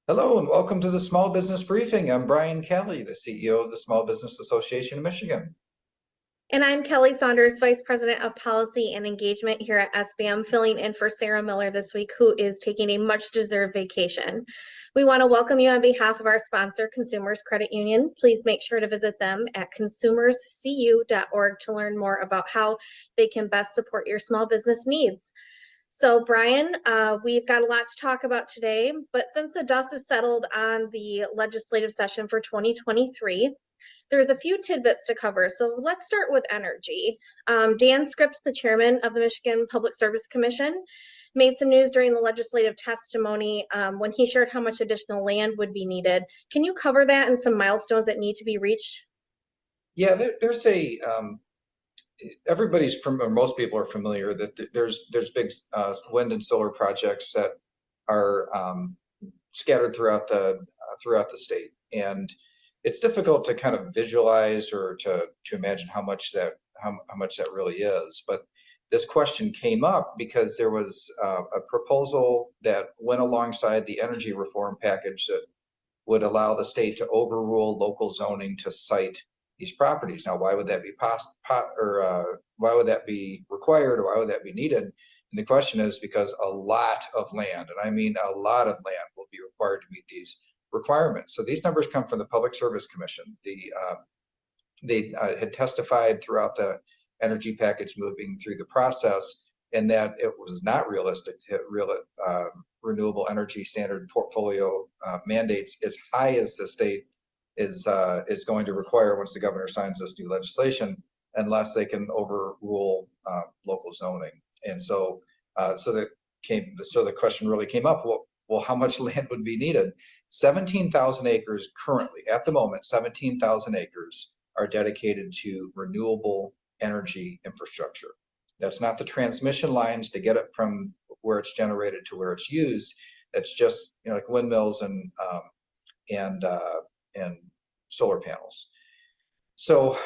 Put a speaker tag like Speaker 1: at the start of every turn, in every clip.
Speaker 1: Hello and welcome to the Small Business Briefing. I'm Brian Calley, the CEO of the Small Business Association of Michigan.
Speaker 2: And I'm Kelly Saunders, Vice President of Policy and Engagement here at SBM, filling in for Sarah Miller this week, who is taking a much-deserved vacation. We want to welcome you on behalf of our sponsor, Consumers Credit Union. Please make sure to visit them at consumerscu.org to learn more about how they can best support your small business needs. So, Brian, we've got a lot to talk about today, but since the dust has settled on the legislative session for 2023, there's a few tidbits to cover. So let's start with energy. Dan Scripps, the chairman of the Michigan Public Service Commission, made some news during the legislative testimony when he shared how much additional land would be needed. Can you cover that and some milestones that need to be reached?
Speaker 1: Yeah, there's everybody's from, or most people are familiar that there's big wind and solar projects that are scattered throughout the state, and it's difficult to kind of visualize or to imagine how much that really is. But this question came up because there was a proposal that went alongside the energy reform package that would allow the state to overrule local zoning to site these properties. Now, why would that be why would that be required, or why would that be needed? And the question is because a lot of land, and I mean a lot of land, will be required to meet these requirements. So these numbers come from the Public Service Commission. They had testified throughout the energy package moving through the process, and that it was not realistic to hit renewable energy standard portfolio mandates as high as the state is going to require once the governor signs this new legislation, unless they can overrule local zoning. And so the question really came up, well, how much land would be needed? 17,000 acres currently, at the moment, 17,000 acres are dedicated to renewable energy infrastructure. That's not the transmission lines to get it from where it's generated to where it's used. That's just, like windmills and solar panels. So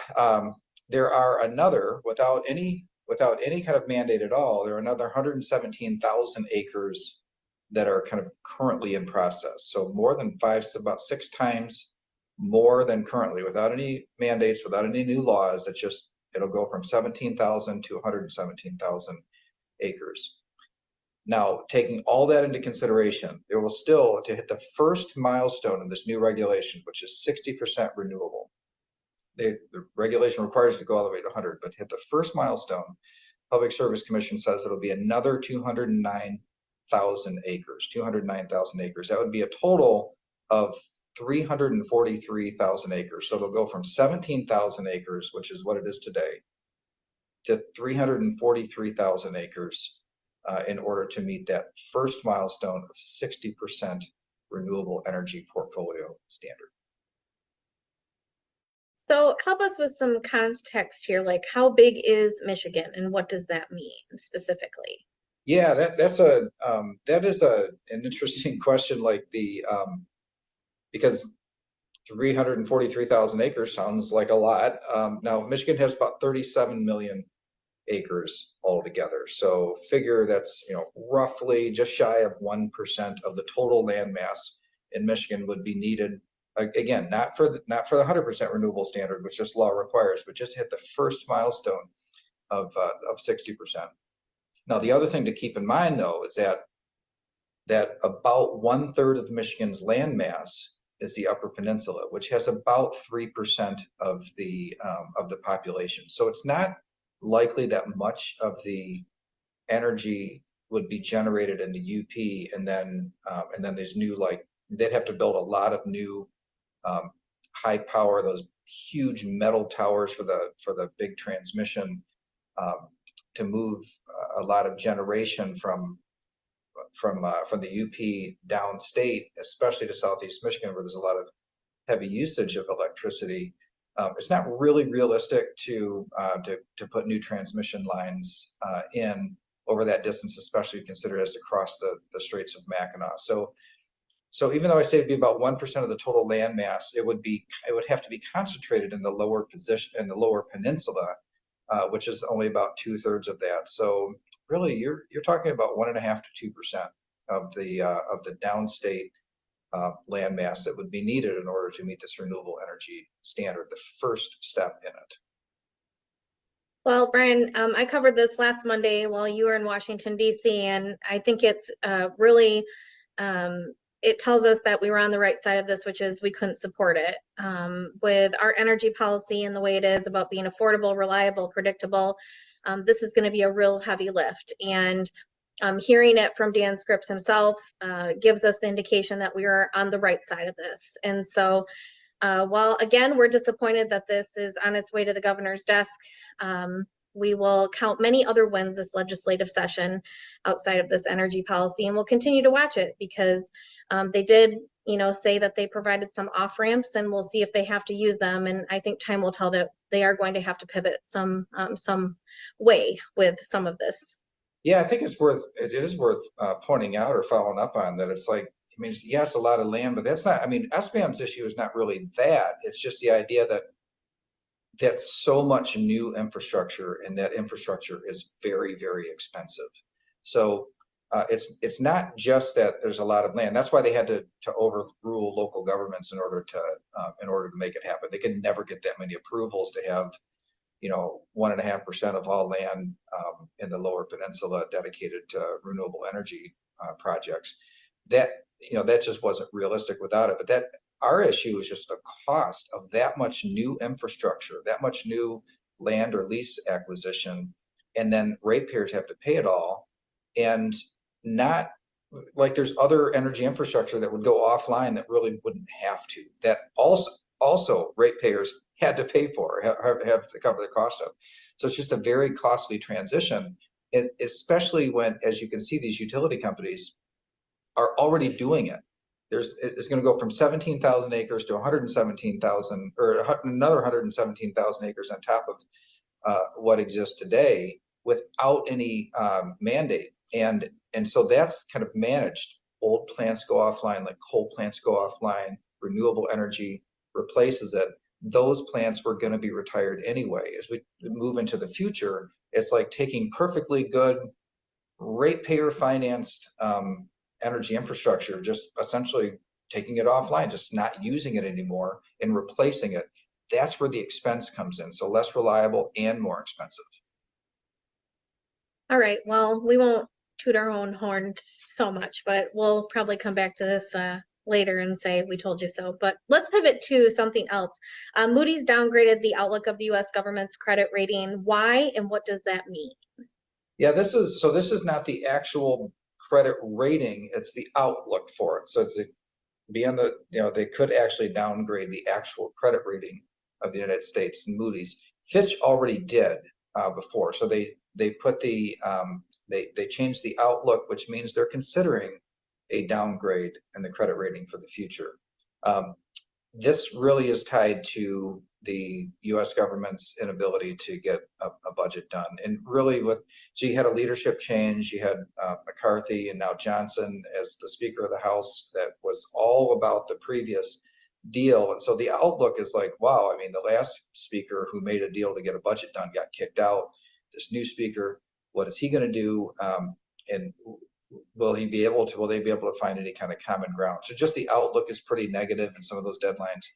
Speaker 1: there are another, without any kind of mandate at all, there are another 117,000 acres that are kind of currently in process. So more than about 6 times more than currently, without any mandates, without any new laws. It'll go from 17,000 to 117,000 acres. Now, taking all that into consideration, there will still, to hit the first milestone in this new regulation, which is 60% renewable. The regulation requires you to go all the way to 100, but to hit the first milestone, Public Service Commission says it'll be another 209,000 acres. That would be a total of 343,000 acres. So it'll go from 17,000 acres, which is what it is today, to 343,000 acres in order to meet that first milestone of 60% renewable energy portfolio standard.
Speaker 2: So help us with some context here, like how big is Michigan and what does that mean specifically?
Speaker 1: Yeah, that is an interesting question. Because 343,000 acres sounds like a lot. Now Michigan has about 37 million acres altogether. So figure that's roughly just shy of 1% of the total land mass in Michigan would be needed. Again, not for the 100% renewable standard, which this law requires, but just hit the first milestone of 60%. Now, the other thing to keep in mind, though, is that about 1/3 of Michigan's land mass is the Upper Peninsula, which has about 3% of the population. So it's not likely that much of the energy would be generated in the UP, and then there's new, they'd have to build a lot of new high power, those huge metal towers for the big transmission to move a lot of generation from the UP downstate, especially to Southeast Michigan, where there's a lot of heavy usage of electricity. It's not really realistic to put new transmission lines in over that distance, especially considered as to cross the Straits of Mackinac. So even though I say it'd be about 1% of the total land mass, it would have to be concentrated in the lower peninsula, which is only about 2/3 of that. So really, you're talking about 1.5 to 2% of the downstate land mass that would be needed in order to meet this renewable energy standard, the first step in it.
Speaker 2: Well, Brian, I covered this last Monday while you were in Washington, D.C., and I think it's really, it tells us that we were on the right side of this, which is we couldn't support it. With our energy policy and the way it is about being affordable, reliable, predictable, this is going to be a real heavy lift. And hearing it from Dan Scripps himself gives us the indication that we are on the right side of this. And so while again, we're disappointed that this is on its way to the governor's desk, we will count many other wins this legislative session outside of this energy policy, and we'll continue to watch it because they did, say that they provided some off ramps, and we'll see if they have to use them. And I think time will tell that they are going to have to pivot some way with some of this.
Speaker 1: Yeah, I think it is worth pointing out or following up on that. It's like, I mean, yeah, it's a lot of land, but that's not, I mean, SBAM's issue is not really that. It's just the idea that that's so much new infrastructure, and that infrastructure is very, very expensive. So it's not just that there's a lot of land. That's why they had to overrule local governments in order to make it happen. They could never get that many approvals to have 1.5% of all land in the Lower Peninsula dedicated to renewable energy projects. That that just wasn't realistic without it. But our issue is just the cost of that much new infrastructure, that much new land or lease acquisition, and then ratepayers have to pay it all, and not like there's other energy infrastructure that would go offline that really wouldn't have to. That also ratepayers had to pay for, have to cover the cost of. So it's just a very costly transition, especially when, as you can see, these utility companies are already doing it. It's going to go from 17,000 acres to 117,000, or another 117,000 acres on top of what exists today without any mandate. And so that's kind of managed. Old plants go offline, like coal plants go offline, renewable energy replaces it. Those plants were going to be retired anyway. As we move into the future, it's like taking perfectly good ratepayer financed energy infrastructure, just essentially taking it offline, just not using it anymore and replacing it. That's where the expense comes in. So less reliable and more expensive.
Speaker 2: All right, well, we won't toot our own horn so much, but we'll probably come back to this later and say we told you so. But let's pivot to something else. Moody's downgraded the outlook of the U.S. government's credit rating. Why, and what does that mean?
Speaker 1: Yeah, this is not the actual credit rating, it's the outlook for it. So it's beyond the, they could actually downgrade the actual credit rating of the United States. And Moody's, Fitch already did before. So they put the they changed the outlook, which means they're considering a downgrade in the credit rating for the future. This really is tied to the U.S. government's inability to get a budget done. And really so you had a leadership change, you had McCarthy and now Johnson as the Speaker of the House. That was all about the previous deal. And so the outlook is like, wow, I mean, the last speaker who made a deal to get a budget done got kicked out. This new speaker, what is he going to do? And will they be able to find any kind of common ground? So just the outlook is pretty negative, and some of those deadlines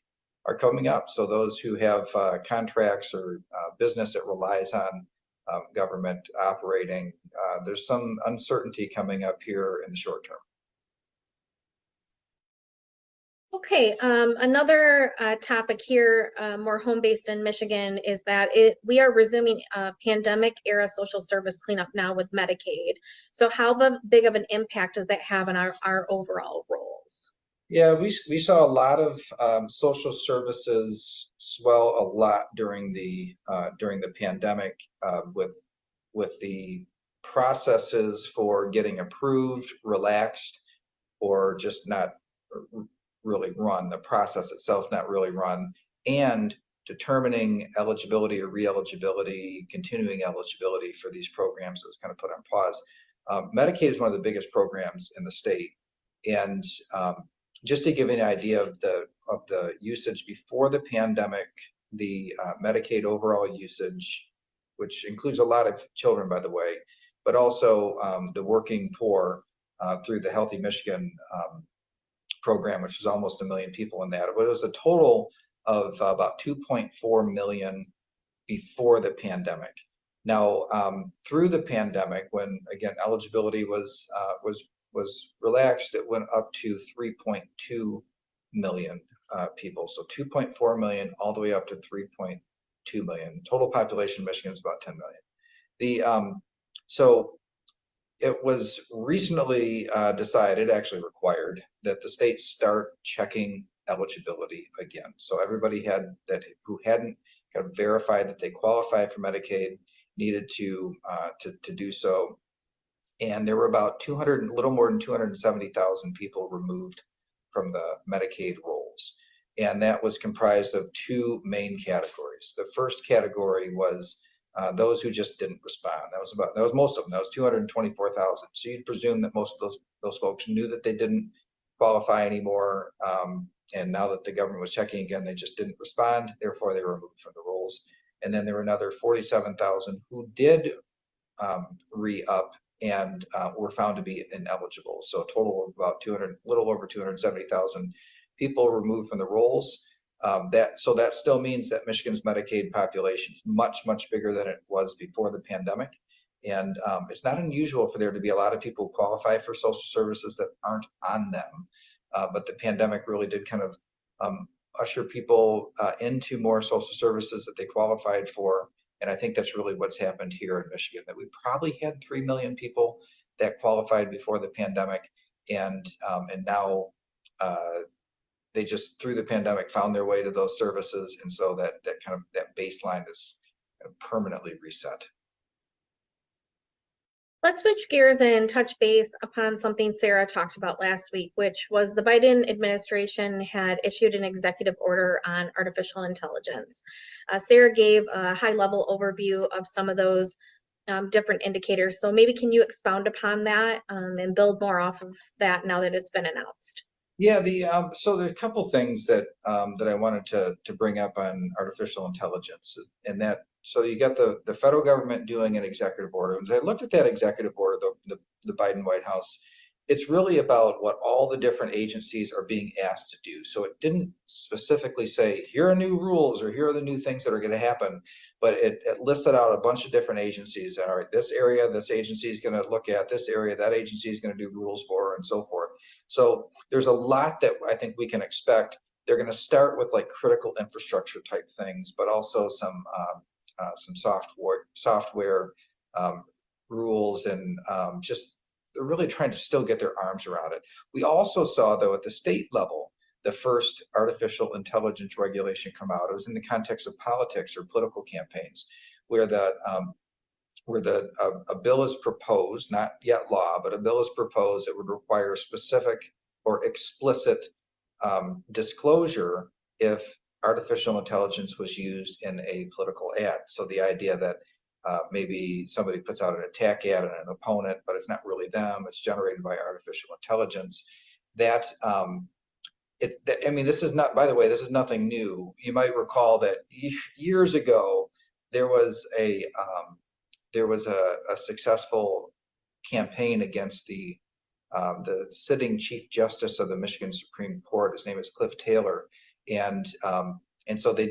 Speaker 1: are coming up. So those who have contracts or business that relies on government operating, there's some uncertainty coming up here in the short term.
Speaker 2: Okay, another topic here, more home-based in Michigan, is that we are resuming pandemic-era social service cleanup now with Medicaid. So how big of an impact does that have on our overall roles?
Speaker 1: Yeah, we saw a lot of social services swell a lot during the pandemic with the processes for getting approved, relaxed, or just not really run, the process itself not really run, and determining eligibility or re-eligibility, continuing eligibility for these programs that was kind of put on pause. Medicaid is one of the biggest programs in the state, and just to give you an idea of the usage before the pandemic, the Medicaid overall usage, which includes a lot of children, by the way, but also the working poor through the Healthy Michigan program, which was almost 1 million people in that. But it was a total of about 2.4 million before the pandemic. Now, through the pandemic, when again eligibility was relaxed, it went up to 3.2 million people. So 2.4 million all the way up to 3.2 million. Total population in Michigan is about 10 million. So it was recently decided, actually required, that the states start checking eligibility again. So everybody who hadn't kind of verified that they qualified for Medicaid needed to do so. And there were about a little more than 270,000 people removed from the Medicaid rolls. And that was comprised of two main categories. The first category was those who just didn't respond. That was most of them. That was 224,000. So you'd presume that most of those folks knew that they didn't qualify anymore. And now that the government was checking again, they just didn't respond. Therefore, they were removed from the rolls. And then there were another 47,000 who did re-up and were found to be ineligible. So a total of about little over 270,000 people removed from the rolls. That still means that Michigan's Medicaid population is much, much bigger than it was before the pandemic. And it's not unusual for there to be a lot of people who qualify for social services that aren't on them. But the pandemic really did kind of usher people into more social services that they qualified for. And I think that's really what's happened here in Michigan, that we probably had 3 million people that qualified before the pandemic. And now they just, through the pandemic, found their way to those services. And so that baseline is permanently reset.
Speaker 2: Let's switch gears and touch base upon something Sarah talked about last week, which was the Biden administration had issued an executive order on artificial intelligence. Sarah gave a high-level overview of some of those different indicators. So maybe can you expound upon that and build more off of that now that it's been announced?
Speaker 1: Yeah, so there's a couple things that I wanted to bring up on artificial intelligence, and that so you got the federal government doing an executive order. As I looked at that executive order, the Biden White House, it's really about what all the different agencies are being asked to do. So it didn't specifically say, here are new rules or here are the new things that are going to happen, but it listed out a bunch of different agencies. All right, this area, this agency is going to look at, this area, that agency is going to do rules for, and so forth. So there's a lot that I think we can expect. They're going to start with like critical infrastructure type things, but also some software rules, and just they're really trying to still get their arms around it. We also saw, though, at the state level, the first artificial intelligence regulation come out. It was in the context of politics or political campaigns, where a bill is proposed, not yet law, but a bill is proposed that would require specific or explicit disclosure if artificial intelligence was used in a political ad. So the idea that maybe somebody puts out an attack ad on an opponent, but it's not really them, it's generated by artificial intelligence. I mean, this is not, by the way, this is nothing new. You might recall that years ago, there was a successful campaign against the sitting Chief Justice of the Michigan Supreme Court. His name is Cliff Taylor, and so they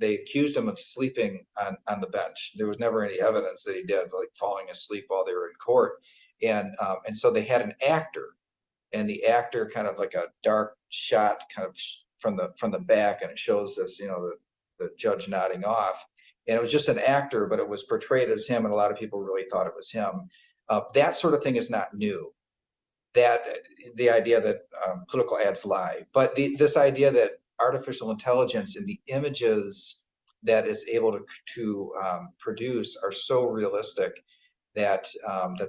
Speaker 1: accused him of sleeping on the bench. There was never any evidence that he did, like falling asleep while they were in court, and so they had an actor, and the actor kind of like a dark shot kind of from the back, and it shows this, the judge nodding off. And it was just an actor, but it was portrayed as him, and a lot of people really thought it was him. That sort of thing is not new. That the idea that political ads lie, but this idea that artificial intelligence and the images that it's able to produce are so realistic that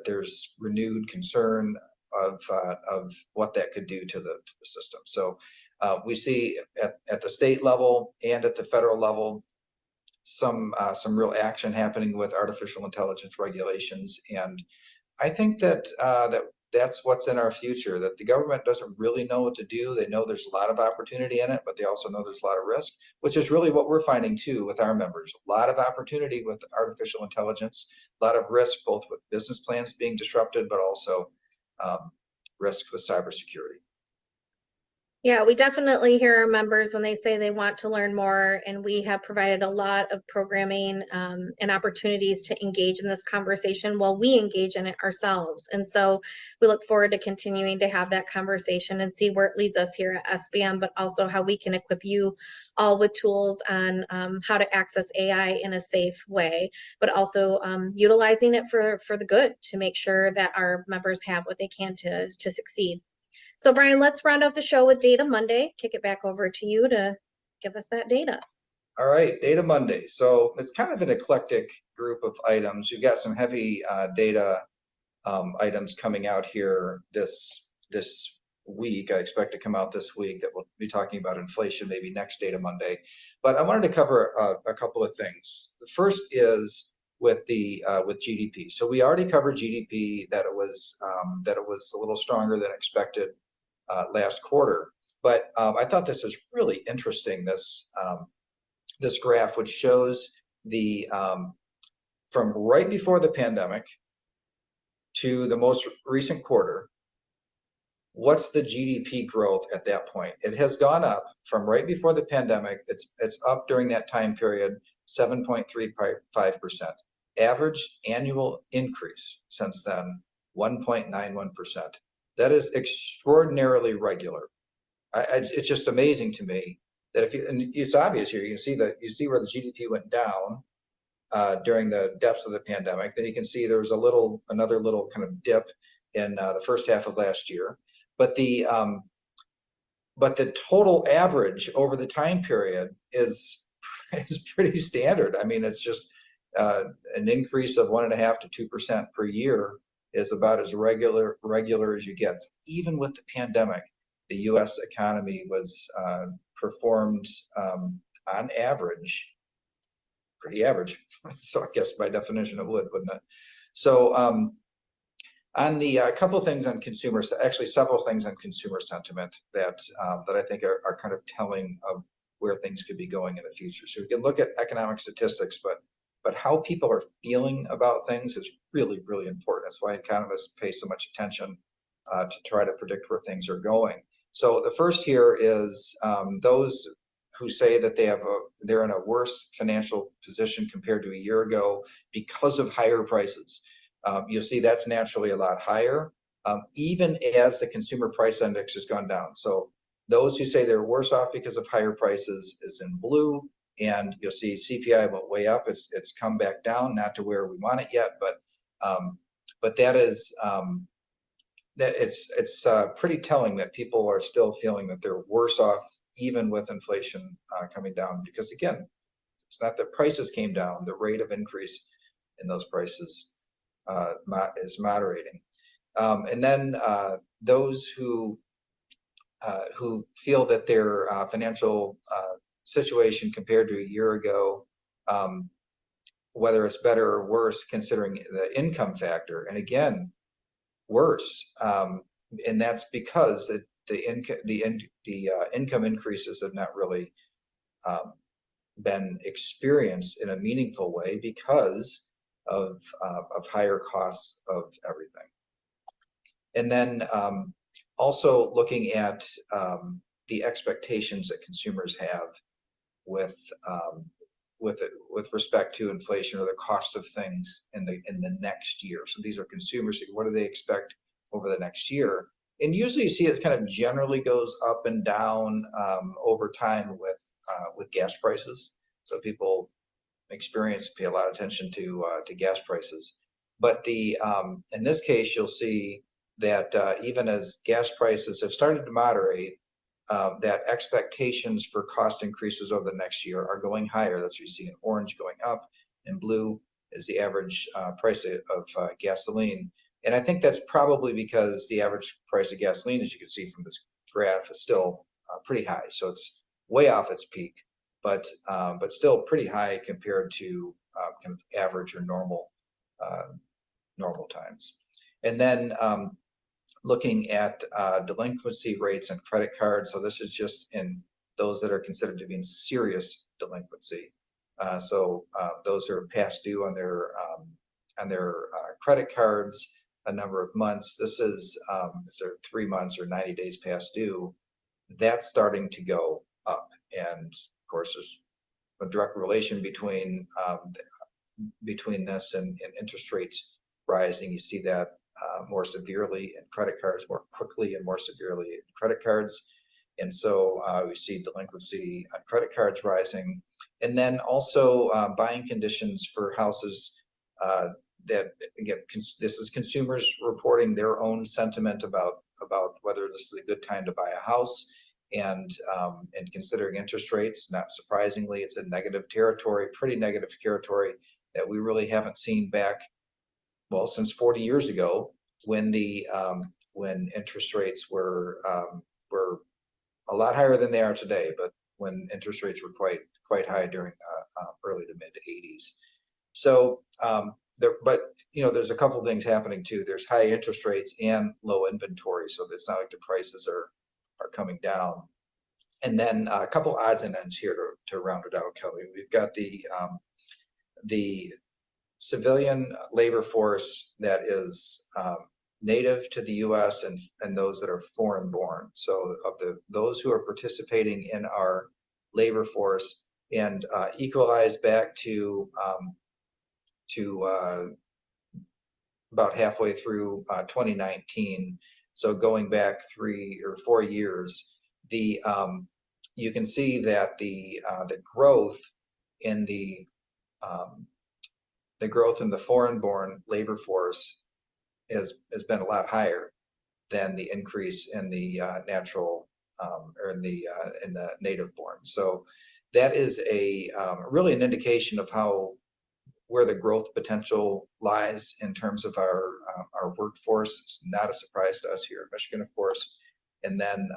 Speaker 1: there's renewed concern of what that could do to the system. So we see at the state level and at the federal level some real action happening with artificial intelligence regulations, and I think that's what's in our future, that the government doesn't really know what to do. They know there's a lot of opportunity in it, but they also know there's a lot of risk, which is really what we're finding too with our members. A lot of opportunity with artificial intelligence, a lot of risk, both with business plans being disrupted, but also risk with cybersecurity.
Speaker 2: Yeah, we definitely hear our members when they say they want to learn more, and we have provided a lot of programming and opportunities to engage in this conversation while we engage in it ourselves. And so we look forward to continuing to have that conversation and see where it leads us here at SBM, but also how we can equip you all with tools on how to access AI in a safe way, but also utilizing it for the good to make sure that our members have what they can to succeed. So Brian, let's round out the show with Data Monday. Kick it back over to you to give us that data.
Speaker 1: All right, Data Monday. So it's kind of an eclectic group of items. You've got some heavy data items coming out here this week. I expect to come out this week that we'll be talking about inflation maybe next Data Monday. But I wanted to cover a couple of things. The first is with GDP. So we already covered GDP, that it was a little stronger than expected last quarter. But I thought this was really interesting. This graph, which shows the from right before the pandemic to the most recent quarter, what's the GDP growth at that point? It has gone up from right before the pandemic. It's up during that time period, 7.35%. Average annual increase since then, 1.91%. That is extraordinarily regular. It's just amazing to me that and it's obvious here. You see where the GDP went down during the depths of the pandemic. Then you can see there's another little kind of dip in the first half of last year. But the total average over the time period is pretty standard. I mean, it's just an increase of 1.5% to 2% per year is about as regular as you get. Even with the pandemic, the U.S. economy was performed on average, pretty average. So I guess by definition it would, wouldn't it? So on the couple of things on consumers, actually several things on consumer sentiment that I think are kind of telling of where things could be going in the future. So we can look at economic statistics, but how people are feeling about things is really, really important. That's why economists pay so much attention to try to predict where things are going. So the first here is those who say that they're in a worse financial position compared to a year ago because of higher prices. You'll see that's naturally a lot higher, even as the consumer price index has gone down. So those who say they're worse off because of higher prices is in blue, and you'll see CPI went way up. It's come back down, not to where we want it yet, but that is it's pretty telling that people are still feeling that they're worse off even with inflation coming down, because again, it's not that prices came down, the rate of increase in those prices is moderating. And then those who feel that their financial situation compared to a year ago, whether it's better or worse considering the income factor, and again, worse, and that's because the income increases have not really been experienced in a meaningful way because of higher costs of everything. And then also looking at the expectations that consumers have with respect to inflation or the cost of things in the next year. So these are consumers. What do they expect over the next year? And usually you see it kind of generally goes up and down over time with gas prices. So people pay a lot of attention to gas prices. But in this case, you'll see that even as gas prices have started to moderate, that expectations for cost increases over the next year are going higher. That's what you see in orange going up, and blue is the average price of gasoline. And I think that's probably because the average price of gasoline, as you can see from this graph, is still pretty high. So it's way off its peak, but still pretty high compared to kind of average or normal times. And then looking at delinquency rates and credit cards. So this is just in those that are considered to be in serious delinquency. So those who are past due on their credit cards a number of months. This is 3 months or 90 days past due. that's starting to go up. And of course, there's a direct relation between this and interest rates rising. You see that more severely in credit cards, more quickly and more severely in credit cards. And so we see delinquency on credit cards rising. And then also buying conditions for houses that, again, this is consumers reporting their own sentiment about whether this is a good time to buy a house. And considering interest rates, not surprisingly, it's in negative territory, pretty negative territory that we really haven't seen back, well, since 40 years ago, when when interest rates were a lot higher than they are today, but when interest rates were quite high during early to mid 80s. So but there's a couple things happening too. There's high interest rates and low inventory, so it's not like the prices are coming down. And then a couple odds and ends here to round it out, Kelly. We've got the civilian labor force that is native to the U.S. and those that are foreign born. So of those who are participating in our labor force and equalized back to about halfway through 2019. So going back 3 or 4 years, you can see that the growth in the foreign-born labor force has been a lot higher than the increase in the natural or in the native-born. So that is really an indication of where the growth potential lies in terms of our workforce. It's not a surprise to us here in Michigan, of course. And then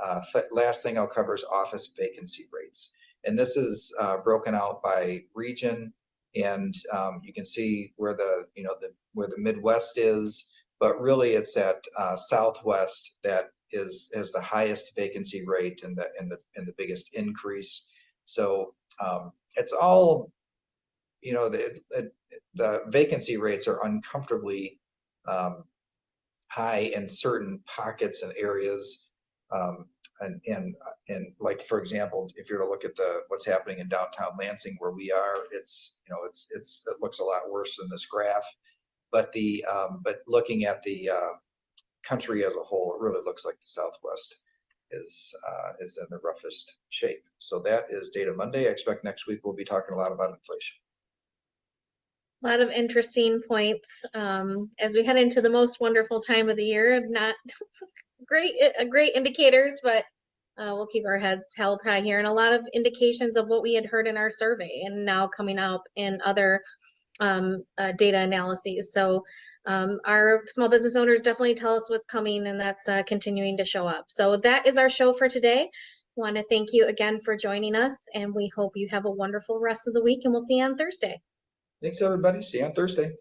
Speaker 1: last thing I'll cover is office vacancy rates. And this is broken out by region. And you can see where where the Midwest is, but really it's at Southwest that has the highest vacancy rate and the biggest increase. So it's all, the vacancy rates are uncomfortably high in certain pockets and areas. And like, for example, if you're to look at what's happening in downtown Lansing where we are, it looks a lot worse than this graph. But but looking at the country as a whole, it really looks like the Southwest is in the roughest shape. So that is Data Monday. I expect next week we'll be talking a lot about inflation.
Speaker 2: A lot of interesting points as we head into the most wonderful time of the year. Not great indicators, but we'll keep our heads held high here. And a lot of indications of what we had heard in our survey and now coming up in other data analyses. So our small business owners definitely tell us what's coming, and that's continuing to show up. So that is our show for today. Want to thank you again for joining us, and we hope you have a wonderful rest of the week, and we'll see you on Thursday.
Speaker 1: Thanks, everybody. See you on Thursday.